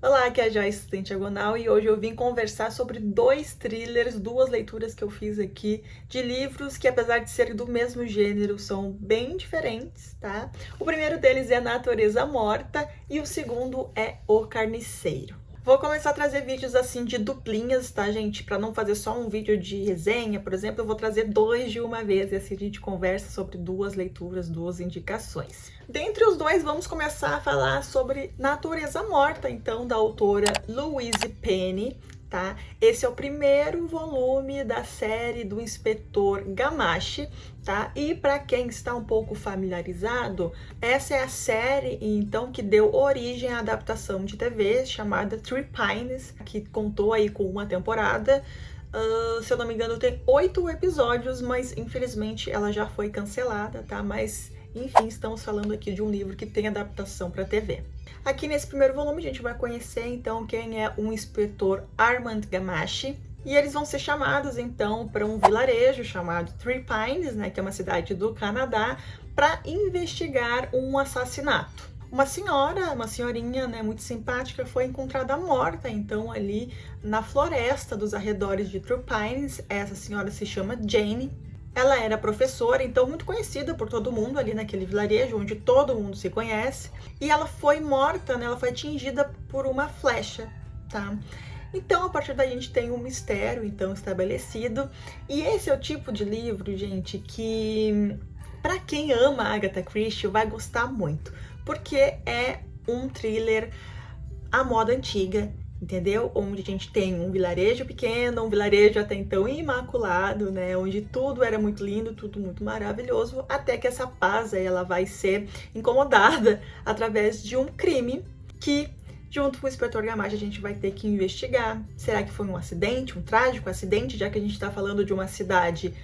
Olá, aqui é a Joyce, estudante diagonal, e hoje eu vim conversar sobre dois thrillers, duas leituras que eu fiz aqui de livros que, apesar de serem do mesmo gênero, são bem diferentes, tá? O primeiro deles é Natureza Morta e o segundo é O Carniceiro. Vou começar a trazer vídeos assim de duplinhas, tá, gente? Para não fazer só um vídeo de resenha, por exemplo, eu vou trazer dois de uma vez e assim a gente conversa sobre duas leituras, duas indicações. Dentre os dois, vamos começar a falar sobre Natureza Morta, então, da autora Louise Penny, tá? Esse é o primeiro volume da série do Inspetor Gamache, tá? E para quem está um pouco familiarizado, essa é a série, então, que deu origem à adaptação de TV chamada Three Pines, que contou aí com uma temporada. Se eu não me engano, tem 8 episódios, mas infelizmente ela já foi cancelada, tá? Mas enfim, estamos falando aqui de um livro que tem adaptação para TV. Aqui nesse primeiro volume a gente vai conhecer então quem é o inspetor Armand Gamache, e eles vão ser chamados então para um vilarejo chamado Three Pines, né, que é uma cidade do Canadá, para investigar um assassinato. Uma senhorinha, né, muito simpática, foi encontrada morta, então, ali na floresta dos arredores de Three Pines. Essa senhora se chama Jane. Ela era professora, então muito conhecida por todo mundo ali naquele vilarejo, onde todo mundo se conhece. E ela foi morta, né, ela foi atingida por uma flecha, tá? Então, a partir daí, a gente tem um mistério, então, estabelecido. E esse é o tipo de livro, gente, que para quem ama Agatha Christie vai gostar muito, porque é um thriller à moda antiga, entendeu? Onde a gente tem um vilarejo pequeno, um vilarejo até então imaculado, né? Onde tudo era muito lindo, tudo muito maravilhoso, até que essa paz aí, ela vai ser incomodada através de um crime que, junto com o inspetor Gamache, a gente vai ter que investigar. Será que foi um acidente, um trágico acidente, já que a gente está falando de uma cidade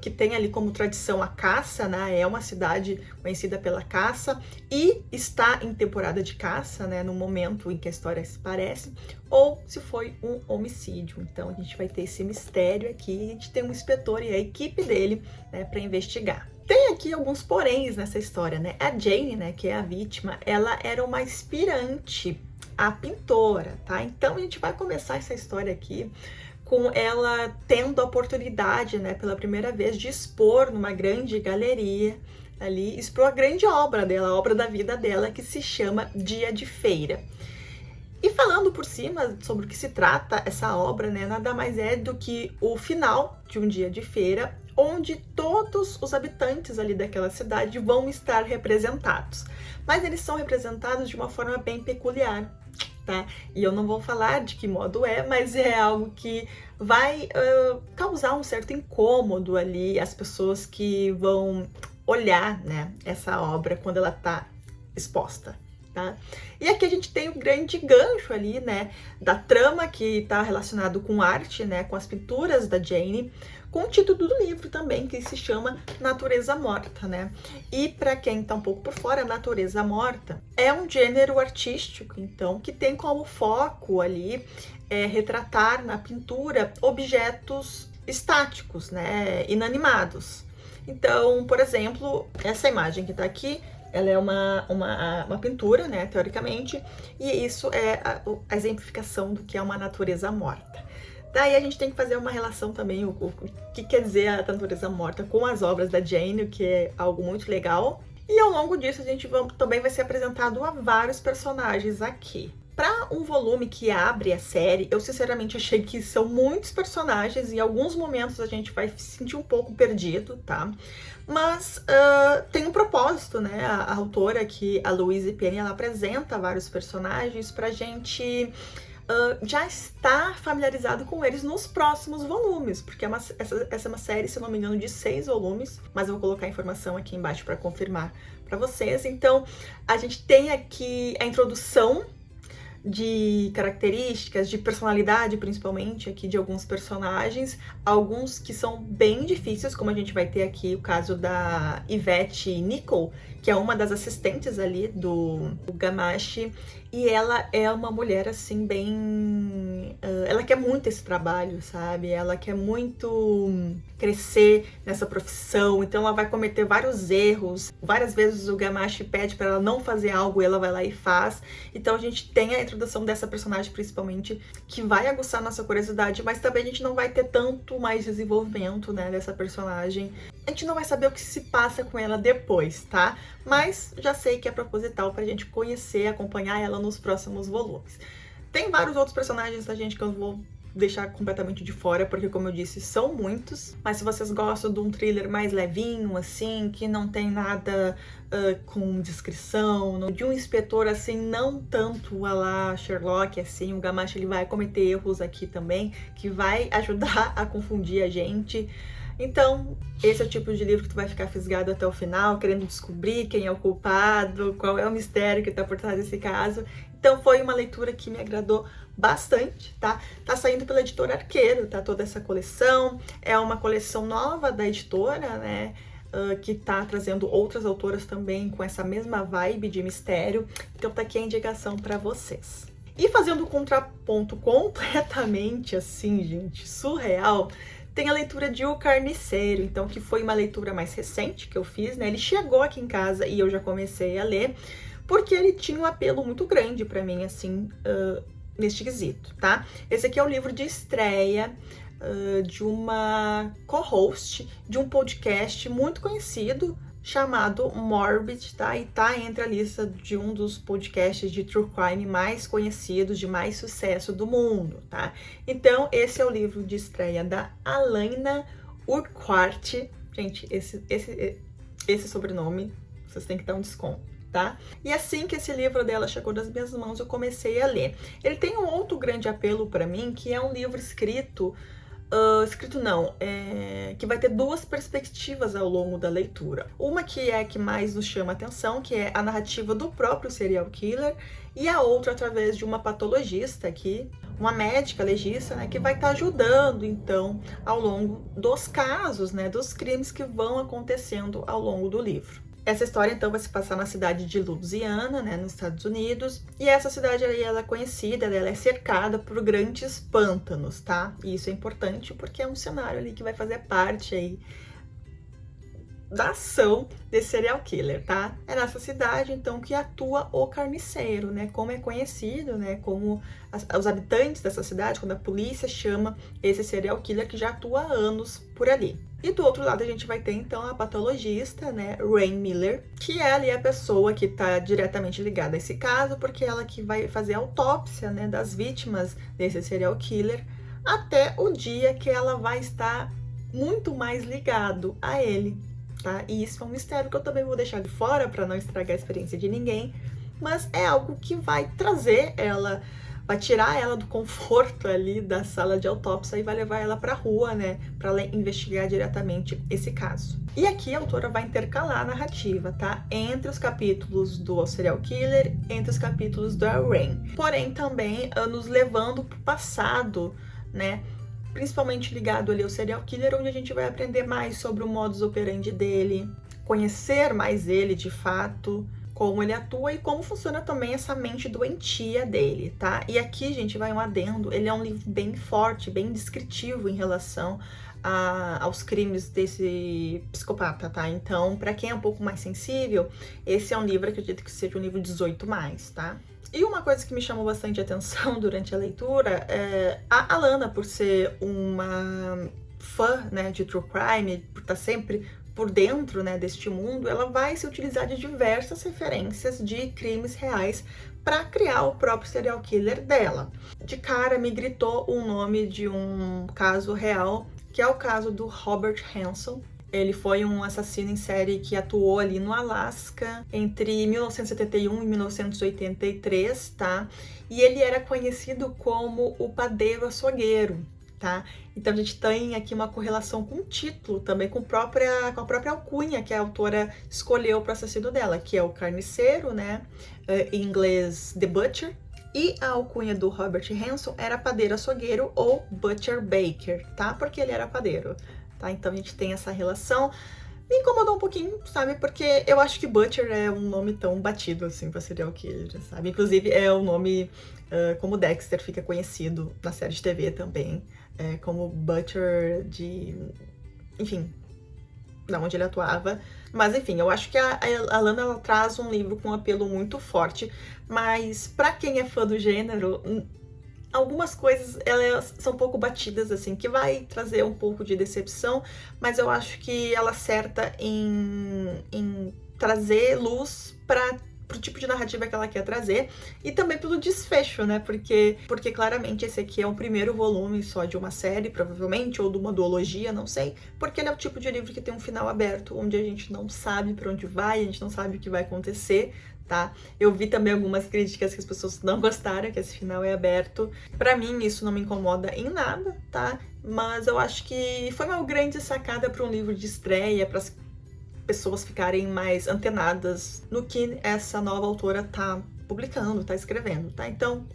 que tem ali como tradição a caça, né? É uma cidade conhecida pela caça e está em temporada de caça, né? No momento em que a história se parece, ou se foi um homicídio. Então a gente vai ter esse mistério aqui. A gente tem um inspetor e a equipe dele, né, para investigar. Tem aqui alguns poréns nessa história, né? A Jane, né, que é a vítima, ela era uma aspirante a pintora, tá? Então a gente vai começar essa história aqui com ela tendo a oportunidade, né, pela primeira vez, de expor numa grande galeria ali, expor a grande obra dela, a obra da vida dela, que se chama Dia de Feira. E falando por cima sobre o que se trata essa obra, né, nada mais é do que o final de um dia de feira, onde todos os habitantes ali daquela cidade vão estar representados. Mas eles são representados de uma forma bem peculiar, tá? E eu não vou falar de que modo é, mas é algo que vai causar um certo incômodo ali às pessoas que vão olhar, né, essa obra quando ela está exposta. Tá? E aqui a gente tem o grande gancho ali, né, da trama que está relacionado com arte, né, com as pinturas da Jane, com o título do livro também, que se chama Natureza Morta, né? E para quem está um pouco por fora, Natureza Morta é um gênero artístico, então, que tem como foco ali retratar na pintura objetos estáticos, né, inanimados. Então, por exemplo, essa imagem que está aqui, ela é uma pintura, né, teoricamente, e isso é a exemplificação do que é uma natureza morta. Daí a gente tem que fazer uma relação também, o que quer dizer a natureza morta com as obras da Jane, o que é algo muito legal. E ao longo disso a gente também vai ser apresentado a vários personagens aqui. Para um volume que abre a série, eu sinceramente achei que são muitos personagens e em alguns momentos a gente vai se sentir um pouco perdido, tá? Mas tem um propósito, né? A autora aqui, a Louise Penny, ela apresenta vários personagens pra gente já estar familiarizado com eles nos próximos volumes, porque essa é uma série, se eu não me engano, de 6 volumes, mas eu vou colocar a informação aqui embaixo para confirmar para vocês. Então, a gente tem aqui a introdução de características, de personalidade, principalmente aqui de alguns personagens, alguns que são bem difíceis, como a gente vai ter aqui o caso da Yvette Nicol, que é uma das assistentes ali do Gamache, e ela é uma mulher assim bem ela quer muito esse trabalho, sabe? Ela quer muito crescer nessa profissão, então ela vai cometer vários erros. Várias vezes o Gamashi pede para ela não fazer algo e ela vai lá e faz. Então a gente tem a introdução dessa personagem, principalmente, que vai aguçar nossa curiosidade, mas também a gente não vai ter tanto mais desenvolvimento, né, dessa personagem. A gente não vai saber o que se passa com ela depois, tá? Mas já sei que é proposital pra gente conhecer, acompanhar ela nos próximos volumes. Tem vários outros personagens da gente que eu vou deixar completamente de fora, porque, como eu disse, são muitos. Mas se vocês gostam de um thriller mais levinho, assim, que não tem nada com descrição, de um inspetor, assim, não tanto a lá Sherlock, assim, o Gamashi ele vai cometer erros aqui também, que vai ajudar a confundir a gente. Então, esse é o tipo de livro que tu vai ficar fisgado até o final, querendo descobrir quem é o culpado, qual é o mistério que tá por trás desse caso. Então, foi uma leitura que me agradou bastante, tá? Tá saindo pela editora Arqueiro, tá? Toda essa coleção. É uma coleção nova da editora, né? Que tá trazendo outras autoras também com essa mesma vibe de mistério. Então, tá aqui a indicação para vocês. E fazendo um contraponto completamente assim, gente, surreal, tem a leitura de O Carniceiro, então, que foi uma leitura mais recente que eu fiz, né? Ele chegou aqui em casa e eu já comecei a ler, porque ele tinha um apelo muito grande pra mim, assim, neste quesito, tá? Esse aqui é o livro de estreia de uma co-host de um podcast muito conhecido, chamado Morbid, tá? E tá entre a lista de um dos podcasts de true crime mais conhecidos, de mais sucesso do mundo, tá? Então, esse é o livro de estreia da Alaina Urquhart. Gente, esse sobrenome, vocês têm que dar um desconto, tá? E assim que esse livro dela chegou nas minhas mãos, eu comecei a ler. Ele tem um outro grande apelo para mim, que é um livro que vai ter duas perspectivas ao longo da leitura. Uma que é a que mais nos chama a atenção, que é a narrativa do próprio serial killer, e a outra através de uma patologista aqui, uma médica legista, né, que vai estar ajudando, então, ao longo dos casos, né, dos crimes que vão acontecendo ao longo do livro. Essa história, então, vai se passar na cidade de Louisiana, né, nos Estados Unidos. E essa cidade aí, ela é conhecida, ela é cercada por grandes pântanos, tá? E isso é importante porque é um cenário ali que vai fazer parte aí da ação desse serial killer, tá? É nessa cidade, então, que atua o carniceiro, né? Como é conhecido, né? Como os habitantes dessa cidade, quando a polícia chama esse serial killer que já atua há anos por ali. E do outro lado a gente vai ter, então, a patologista, né, Rain Miller, que é ali a pessoa que está diretamente ligada a esse caso, porque ela que vai fazer a autópsia, né, das vítimas desse serial killer, até o dia que ela vai estar muito mais ligado a ele, tá? E isso é um mistério que eu também vou deixar de fora para não estragar a experiência de ninguém, mas é algo que vai trazer ela, vai tirar ela do conforto ali da sala de autópsia e vai levar ela para a rua, né, para ela investigar diretamente esse caso. E aqui a autora vai intercalar a narrativa, tá, entre os capítulos do serial killer, entre os capítulos da Rain, porém também nos levando para o passado, né, principalmente ligado ali ao serial killer, onde a gente vai aprender mais sobre o modus operandi dele, conhecer mais ele de fato, como ele atua e como funciona também essa mente doentia dele, tá? E aqui, gente, vai um adendo, ele é um livro bem forte, bem descritivo em relação aos crimes desse psicopata, tá? Então, para quem é um pouco mais sensível, esse é um livro, acredito que seja um livro 18+, tá? E uma coisa que me chamou bastante atenção durante a leitura é a Alana, por ser uma fã, né, de true crime, por estar sempre por dentro, né, deste mundo, ela vai se utilizar de diversas referências de crimes reais para criar o próprio serial killer dela. De cara me gritou o nome de um caso real, que é o caso do Robert Hansen. Ele foi um assassino em série que atuou ali no Alasca entre 1971 e 1983, tá? E ele era conhecido como o padeiro açougueiro, tá? Então a gente tem aqui uma correlação com o título, também com a própria alcunha que a autora escolheu para o assassino dela, que é o carniceiro, né? Em inglês, The Butcher. E a alcunha do Robert Hansen era padeiro açougueiro ou Butcher Baker, tá? Porque ele era padeiro, tá? Então a gente tem essa relação. me incomodou um pouquinho, sabe? Porque eu acho que Butcher é um nome tão batido, assim, pra serial killer, sabe? Inclusive, é o nome como Dexter fica conhecido na série de TV também, como Butcher de... enfim, da onde ele atuava. Mas, enfim, eu acho que a Lana, ela traz um livro com um apelo muito forte, mas pra quem é fã do gênero, algumas coisas elas são um pouco batidas, assim, que vai trazer um pouco de decepção, mas eu acho que ela acerta em trazer luz para pro tipo de narrativa que ela quer trazer e também pelo desfecho, né? Porque claramente esse aqui é o primeiro volume só de uma série, provavelmente, ou de uma duologia, não sei, porque ele é o tipo de livro que tem um final aberto, onde a gente não sabe para onde vai, a gente não sabe o que vai acontecer. Tá? Eu vi também algumas críticas que as pessoas não gostaram, que esse final é aberto. Pra mim, isso não me incomoda em nada, tá? Mas eu acho que foi uma grande sacada para um livro de estreia, para as pessoas ficarem mais antenadas no que essa nova autora tá publicando, tá escrevendo, tá? Então,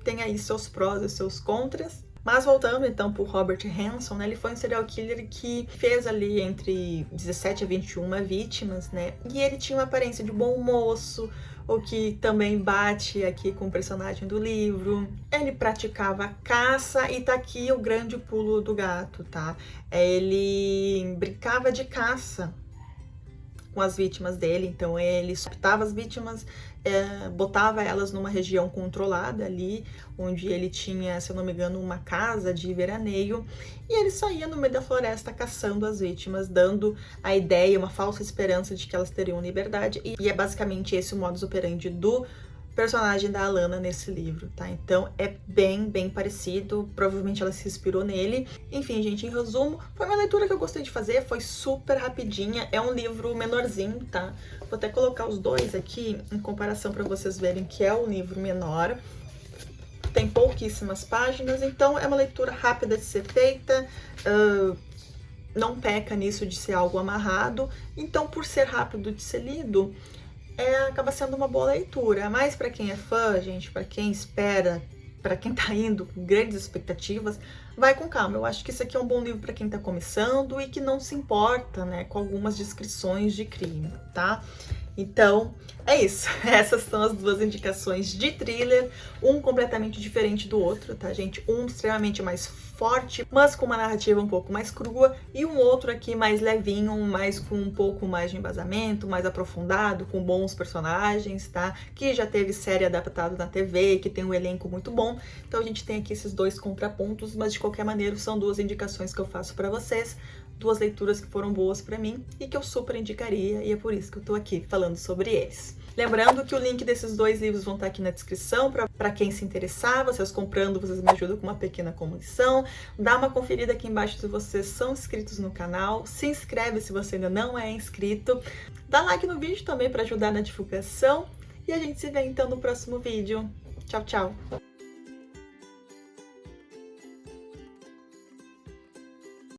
tem aí seus prós e seus contras. Mas voltando então pro Robert Hanson, né, ele foi um serial killer que fez ali entre 17 a 21 vítimas, né, e ele tinha uma aparência de bom moço, o que também bate aqui com o personagem do livro. Ele praticava caça e tá aqui o grande pulo do gato, tá? Ele brincava de caça com as vítimas dele, então ele captava as vítimas, botava elas numa região controlada ali, onde ele tinha, se eu não me engano, uma casa de veraneio, e ele saía no meio da floresta caçando as vítimas, dando a ideia, uma falsa esperança de que elas teriam liberdade, e é basicamente esse o modus operandi do personagem da Alana nesse livro, tá? Então é bem parecido, provavelmente ela se inspirou nele. Enfim, gente, em resumo, foi uma leitura que eu gostei de fazer, foi super rapidinha, é um livro menorzinho, tá? Vou até colocar os dois aqui em comparação para vocês verem que é um livro menor. Tem pouquíssimas páginas, então é uma leitura rápida de ser feita, não peca nisso de ser algo amarrado, então por ser rápido de ser lido, acaba sendo uma boa leitura. Mas para quem é fã, gente, para quem espera, para quem tá indo com grandes expectativas, vai com calma. Eu acho que isso aqui é um bom livro para quem tá começando e que não se importa, né, com algumas descrições de crime, tá? Então, é isso. Essas são as duas indicações de thriller, um completamente diferente do outro, tá, gente? Um extremamente mais forte, mas com uma narrativa um pouco mais crua, e um outro aqui mais levinho, mais com um pouco mais de embasamento, mais aprofundado, com bons personagens, tá? Que já teve série adaptada na TV, que tem um elenco muito bom. Então a gente tem aqui esses dois contrapontos, mas de qualquer maneira são duas indicações que eu faço para vocês, duas leituras que foram boas para mim e que eu super indicaria, e é por isso que eu tô aqui falando sobre eles. Lembrando que o link desses dois livros vão estar aqui na descrição para quem se interessar. Vocês comprando, vocês me ajudam com uma pequena comissão. Dá uma conferida aqui embaixo se vocês são inscritos no canal. Se inscreve se você ainda não é inscrito. Dá like no vídeo também para ajudar na divulgação. E a gente se vê então no próximo vídeo. Tchau, tchau!